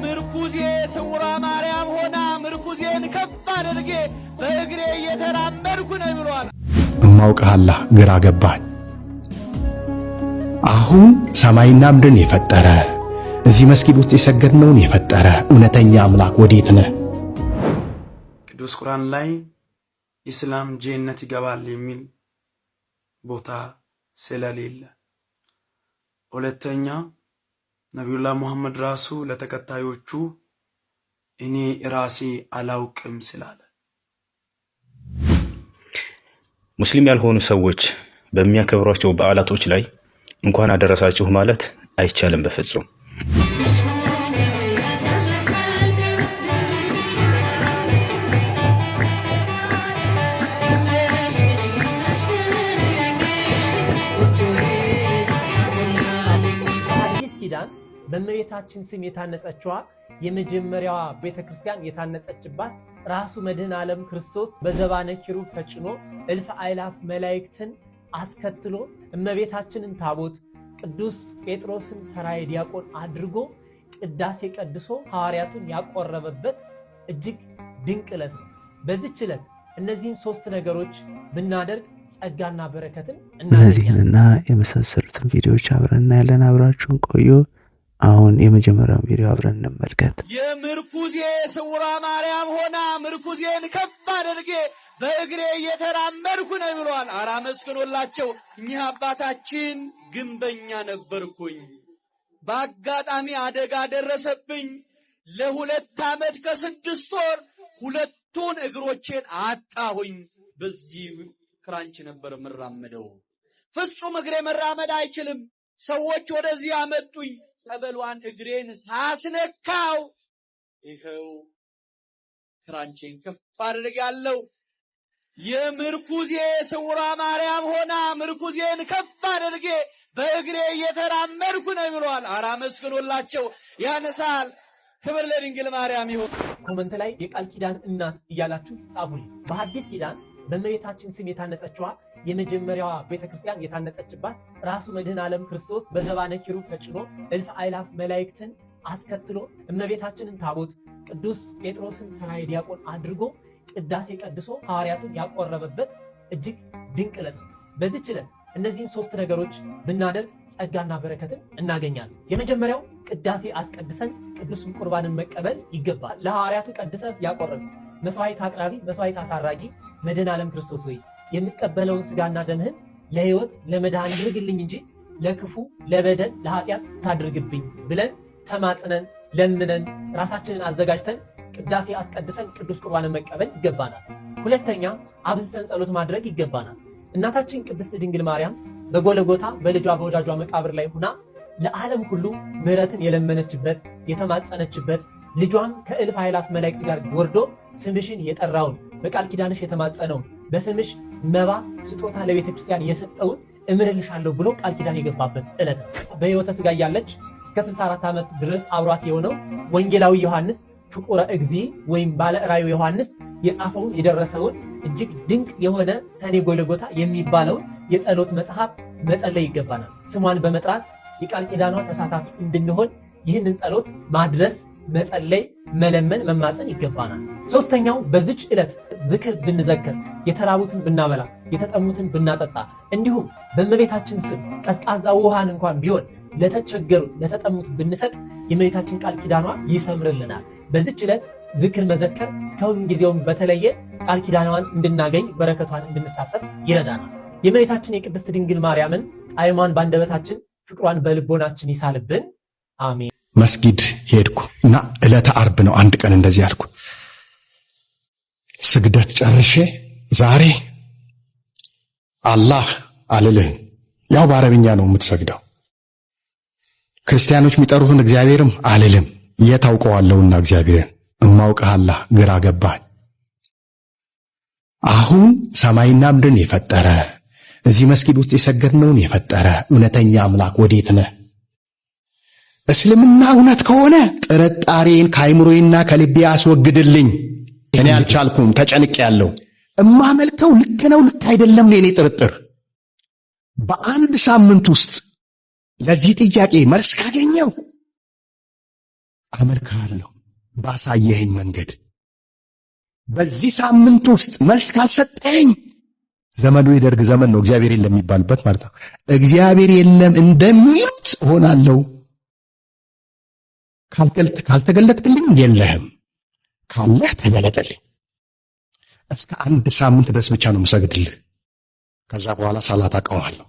ምርኩዜ ስውሯ ማርያም ሆና ምርኩዜን ከፍ አድርጌ በእግሬ እየተራመድኩ ነው ብሏል። እማውቅሃለሁ ግራ ገባኝ። አሁን ሰማይና ምድርን የፈጠረ እዚህ መስጊድ ውስጥ የሰገድነውን የፈጠረ እውነተኛ አምላክ ወዴት ነህ? ቅዱስ ቁርአን ላይ ኢስላም ጀነት ይገባል የሚል ቦታ ስለሌለ፣ ሁለተኛ ነቢዩላህ ሙሐመድ ራሱ ለተከታዮቹ እኔ ራሴ አላውቅም ስላለ፣ ሙስሊም ያልሆኑ ሰዎች በሚያከብሯቸው በዓላቶች ላይ እንኳን አደረሳችሁ ማለት አይቻልም በፍጹም። በእመቤታችን ስም የታነጸችዋ የመጀመሪያዋ ቤተክርስቲያን የታነጸችባት ራሱ መድኃኔ ዓለም ክርስቶስ በዘባነ ኪሩብ ተጭኖ እልፍ አእላፍ መላእክትን አስከትሎ እመቤታችንን ታቦት ቅዱስ ጴጥሮስን ሰራየ ዲያቆን አድርጎ ቅዳሴ ቀድሶ ሐዋርያቱን ያቆረበበት እጅግ ድንቅ ዕለት ነው። በዚህች ዕለት እነዚህን ሶስት ነገሮች ብናደርግ ጸጋና በረከትን እነዚህንና የመሳሰሉትን ቪዲዮዎች አብረን እናያለን። አብራችሁን ቆዩ። አሁን የመጀመሪያውን ቪዲዮ አብረን እንመልከት። የምርኩዜ ስውሯ ማርያም ሆና ምርኩዜን ከፍ አድርጌ በእግሬ እየተራመድኩ ነው ብሏል። ኧረ አመስግኖላቸው። እኚህ አባታችን ግንበኛ ነበርኩኝ፣ በአጋጣሚ አደጋ ደረሰብኝ። ለ2 ዓመት ከ6 ወር ሁለቱን እግሮቼን አጣሁኝ። በዚህ ክራንች ነበር የምራመደው። ፍጹም እግሬ መራመድ አይችልም። ሰዎች ወደዚህ አመጡኝ። ጸበሏን እግሬን ሳስነካው ይኸው ክራንቼን ከፍ አድርጌያለሁ። የምርኩዜ ስውሯ ማርያም ሆና ምርኩዜን ከፍ አድርጌ በእግሬ እየተራመድኩ ነው ብሏል። ኧረ አመስግኖላቸው። ያነሳል። ክብር ለድንግል ማርያም ይሁን። ኮመንት ላይ የቃል ኪዳን እናት እያላችሁ ጻፉልኝ። በሐዲስ ኪዳን በእመቤታችን ስም የታነጸችዋ የመጀመሪያዋ ቤተክርስቲያን የታነጸችባት ራሱ መድኃኔ ዓለም ክርስቶስ በዘባነ ኪሩብ ተጭኖ እልፍ አእላፍ መላእክትን አስከትሎ እመቤታችንን ታቦት ቅዱስ ጴጥሮስን ሰራየ ዲያቆን አድርጎ ቅዳሴ ቀድሶ ሐዋርያቱን ያቆረበበት እጅግ ድንቅ ዕለት ነው። በዚህች ዕለት እነዚህን ሶስት ነገሮች ብናደርግ ጸጋና በረከትን እናገኛለን። የመጀመሪያው ቅዳሴ አስቀድሰን ቅዱስ ቁርባንን መቀበል ይገባል። ለሐዋርያቱ ቀድሰህ ያቆረብ መስዋዕት አቅራቢ መስዋዕት አሳራጊ መድኃኔ ዓለም ክርስቶስ ሆይ የምቀበለውን ስጋና ደምህን ለሕይወት ለመዳን አድርግልኝ እንጂ ለክፉ ለበደል ለኃጢአት ታድርግብኝ ብለን ተማጽነን ለምነን ራሳችንን አዘጋጅተን ቅዳሴ አስቀድሰን ቅዱስ ቁርባንን መቀበል ይገባናል። ሁለተኛ አብዝተን ጸሎት ማድረግ ይገባናል። እናታችን ቅድስት ድንግል ማርያም በጎልጎታ በልጇ በወዳጇ መቃብር ላይ ሆና ለዓለም ሁሉ ምሕረትን የለመነችበት የተማጸነችበት ልጇን ከእልፍ አእላፍ መላእክት ጋር ወርዶ ስምሽን የጠራውን በቃል ኪዳንሽ የተማጸነውን በስምሽ መባ ስጦታ ለቤተ ክርስቲያን የሰጠውን እምርልሻለሁ ብሎ ቃል ኪዳን የገባበት ዕለት ነው። በሕይወተ ሥጋ ያለች እስከ 64 ዓመት ድረስ አብሯት የሆነው ወንጌላዊ ዮሐንስ ፍቁረ እግዚእ ወይም ባለ ራእዩ ዮሐንስ የጻፈውን የደረሰውን እጅግ ድንቅ የሆነ ሰኔ ጎልጎታ የሚባለውን የጸሎት መጽሐፍ መጸለይ ይገባናል። ስሟን በመጥራት የቃል ኪዳኗ ተሳታፊ እንድንሆን ይህንን ጸሎት ማድረስ መጸለይ መለመን መማፀን ይገባናል። ሶስተኛው በዚች ዕለት ዝክር ብንዘክር የተራቡትን ብናበላ የተጠሙትን ብናጠጣ እንዲሁም በእመቤታችን ስም ቀዝቃዛ ውሃን እንኳን ቢሆን ለተቸገሩት ለተጠሙት ብንሰጥ የእመቤታችን ቃል ኪዳኗ ይሰምርልናል። በዚች ዕለት ዝክር መዘከር ከሁሉ ጊዜውም በተለየ ቃል ኪዳኗን እንድናገኝ በረከቷን እንድንሳተፍ ይረዳናል። የእመቤታችን የቅድስት ድንግል ማርያምን ጣዕሟን ባንደበታችን ፍቅሯን በልቦናችን ይሳልብን። አሜን። መስጊድ ሄድኩ እና ዕለተ ዓርብ ነው። አንድ ቀን እንደዚህ አልኩ። ስግደት ጨርሼ ዛሬ አላህ አልልህም። ያው በአረብኛ ነው የምትሰግደው። ክርስቲያኖች የሚጠሩትን እግዚአብሔርም አልልም። የታውቀዋለሁና እግዚአብሔርን እማውቅሃለሁ ግራ ገባኝ። አሁን ሰማይና ምድርን የፈጠረ እዚህ መስጊድ ውስጥ የሰገድነውን የፈጠረ እውነተኛ አምላክ ወዴት ነህ? እስልምና እውነት ከሆነ ጥርጣሬን ከአይምሮዬና ከልቤ አስወግድልኝ። እኔ አልቻልኩም፣ ተጨንቄያለሁ። እማመልከው ልክ ነው ልክ አይደለም ነው የኔ ጥርጥር። በአንድ ሳምንት ውስጥ ለዚህ ጥያቄ መልስ ካገኘው አመልክሃለሁ ባሳየኸኝ መንገድ። በዚህ ሳምንት ውስጥ መልስ ካልሰጠኝ ዘመኑ የደርግ ዘመን ነው፣ እግዚአብሔር የለም የሚባልበት ማለት ነው። እግዚአብሔር የለም እንደሚሉት እሆናለሁ። ካልተገለጥክልኝ የለህም፣ ካለህ ተገለጠልኝ። እስከ 1 ሳምንት ድረስ ብቻ ነው የምሰግድልህ፣ ከዛ በኋላ ሰላት አቀዋለሁ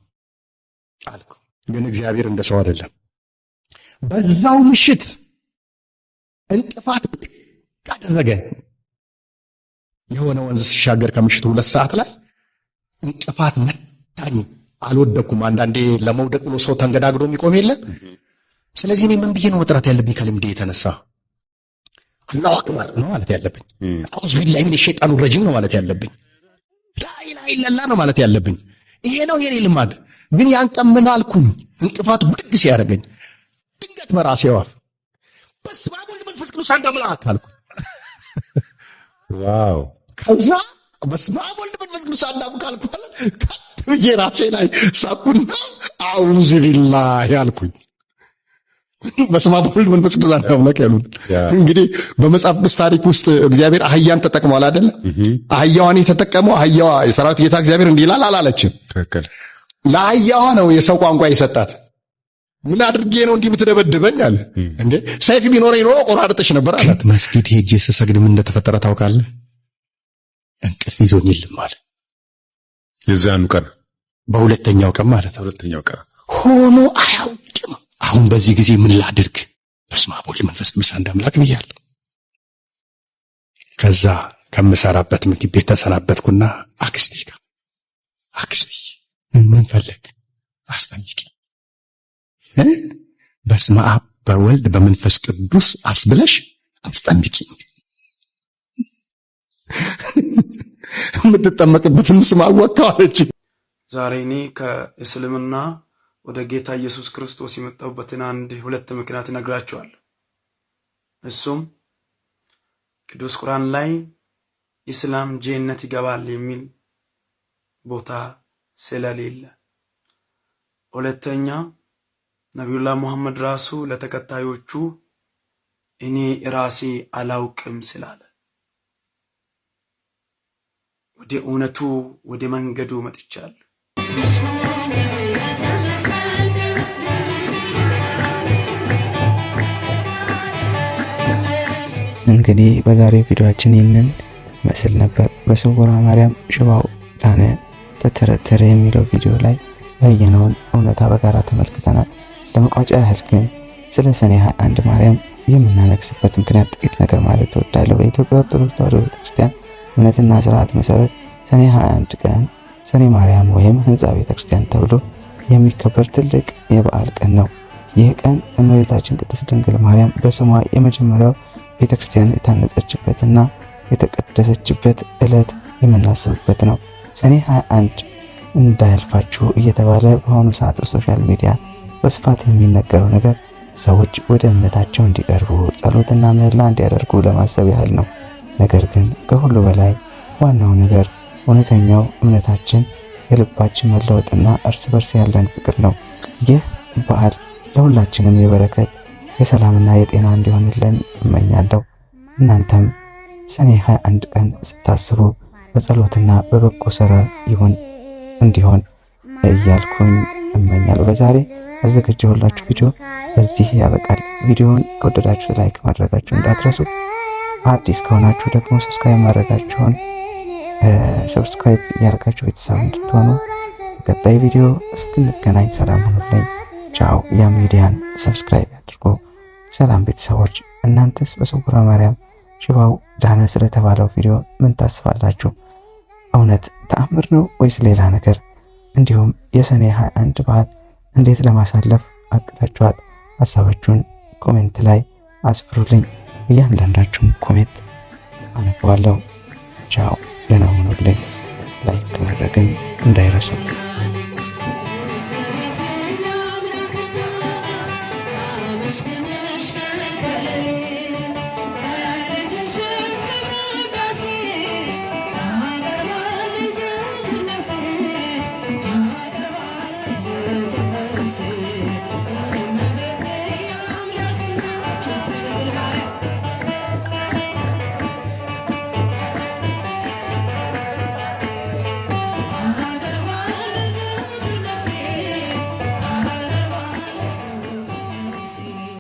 አልኩ። ግን እግዚአብሔር እንደ ሰው አይደለም። በዛው ምሽት እንቅፋት አደረገ። የሆነ ወንዝ ሲሻገር ከምሽቱ 2 ሰዓት ላይ እንቅፋት መታኝ። አልወደኩም። አንዳንዴ ለመውደቅ ብሎ ሰው ተንገዳግዶ የሚቆም የለ። ስለዚህ እኔ ምን ብዬ ነው መጥራት ያለብኝ? ከልምዴ የተነሳ አላሁ አክበር ነው ማለት ያለብኝ። አውዝ ቢላሂ ሚነ ሸይጣኑ ረጂም ነው ማለት ያለብኝ። ላኢላሃ ኢለላህ ነው ማለት ያለብኝ። ይሄ ነው የኔ ልማድ። ግን ያን ቀን ምን አልኩኝ? እንቅፋቱ ብድግ ሲያደርገኝ ድንገት በራሴ አፍ በስመ አብ ወወልድ ወመንፈስ ቅዱስ አንድ አምላክ አልኩ። ዋው! ከዛ በስመ አብ ወወልድ ወመንፈስ ቅዱስ አንድ አምላክ አልኩ። ከት ብዬ ራሴ ላይ ሳኩና አውዙ ቢላሂ አልኩኝ። በስመ አብ ወወልድ ወመንፈስ ቅዱስ አንድ አምላክ ያሉት እንግዲህ በመጽሐፍ ቅዱስ ታሪክ ውስጥ እግዚአብሔር አህያን ተጠቅሟል አይደል? አህያዋን የተጠቀመው አህያዋ የሰራዊት ጌታ እግዚአብሔር እንዲህ ይላል አላለችም። ትክክል። ለአህያዋ ነው የሰው ቋንቋ የሰጣት። ምን አድርጌ ነው እንዲህ የምትደበድበኝ አለ። እንዴ ሰይፍ ቢኖረኝ ኖሮ ቆራርጠሽ ነበር አላት። መስጊድ ሄጄ ስሰግድ ምን እንደተፈጠረ ታውቃለህ? እንቅልፍ ይዞኝ ልም አለ። የዛኑ ቀን በሁለተኛው ቀን ማለት ነው። ሁለተኛው ቀን ሆኖ አያውቅም። አሁን በዚህ ጊዜ ምን ላድርግ? በስመ አብ ወወልድ ወመንፈስ ቅዱስ አንድ አምላክ ብያለሁ። ከዛ ከምሰራበት ምግብ ቤት ተሰናበትኩና አክስቴ ጋር አክስቴ ምን ፈለግ አስጠይቂ በስመ አብ በወልድ በመንፈስ ቅዱስ አስብለሽ አስጠምቂ፣ የምትጠመቅበትን ስም አወቅከው አለች። ዛሬ እኔ ከእስልምና ወደ ጌታ ኢየሱስ ክርስቶስ የመጣሁበትን 1-2 ምክንያት እነግራቸዋለሁ። እሱም ቅዱስ ቁርአን ላይ ኢስላም ጀነት ይገባል የሚል ቦታ ስለሌለ፣ ሁለተኛ ነቢዩላህ ሙሐመድ ራሱ ለተከታዮቹ እኔ ራሴ አላውቅም ስላለ ወደ እውነቱ ወደ መንገዱ መጥቻለሁ። እንግዲህ በዛሬው ቪዲዮአችን ይህንን መስል ነበር። በስውሯ ማርያም ሽባው ዳነ ተተረተረ የሚለው ቪዲዮ ላይ ያየነውን እውነታ በጋራ ተመልክተናል። ለመቋጫ ያህል ግን ስለ ሰኔ 21 ማርያም የምናነግስበት ምክንያት ጥቂት ነገር ማለት እወዳለሁ። በኢትዮጵያ ኦርቶዶክስ ተዋሕዶ ቤተክርስቲያን እምነትና ስርዓት መሰረት ሰኔ 21 ቀን ሰኔ ማርያም ወይም ህንጻ ቤተክርስቲያን ተብሎ የሚከበር ትልቅ የበዓል ቀን ነው። ይህ ቀን እመቤታችን ቅድስት ድንግል ማርያም በስሟ የመጀመሪያው ቤተክርስቲያን የታነጸችበትና የተቀደሰችበት ዕለት የምናስብበት ነው። ሰኔ 21 እንዳያልፋችሁ እየተባለ በአሁኑ ሰዓት በሶሻል ሚዲያ በስፋት የሚነገረው ነገር ሰዎች ወደ እምነታቸው እንዲቀርቡ ጸሎትና ምህላ እንዲያደርጉ ለማሰብ ያህል ነው። ነገር ግን ከሁሉ በላይ ዋናው ነገር እውነተኛው እምነታችን የልባችን መለወጥና እርስ በርስ ያለን ፍቅር ነው። ይህ በዓል ለሁላችንም የበረከት የሰላምና የጤና እንዲሆንልን እመኛለሁ። እናንተም ሰኔ 21 ቀን ስታስቡ በጸሎትና በበጎ ሥራ እንዲሆን እያልኩኝ እመኛለሁ። በዛሬ ያዘጋጀሁላችሁ ቪዲዮ በዚህ ያበቃል። ቪዲዮውን ከወደዳችሁ ላይክ ማድረጋችሁ እንዳትረሱ። አዲስ ከሆናችሁ ደግሞ ሰብስክራይብ ማድረጋችሁን ሰብስክራይብ ያደርጋችሁ ቤተሰብ እንድትሆኑ። በቀጣይ ቪዲዮ እስክንገናኝ ሰላም ሁኑልኝ። ቻው። ያም ሚዲያን ሰብስክራይብ አድርጉ። ሰላም ቤተሰቦች። እናንተስ በስውሯ ማርያም ሽባው ዳነ ስለተባለው ቪዲዮ ምን ታስባላችሁ? እውነት ተአምር ነው ወይስ ሌላ ነገር? እንዲሁም የሰኔ 21 በዓል እንዴት ለማሳለፍ አቅዳችኋል? ሀሳባችሁን ኮሜንት ላይ አስፍሩልኝ። እያንዳንዳችሁን ኮሜንት አነባለሁ። ቻው። ደህና ሁኑልኝ። ላይክ ማድረግን እንዳይረሱ።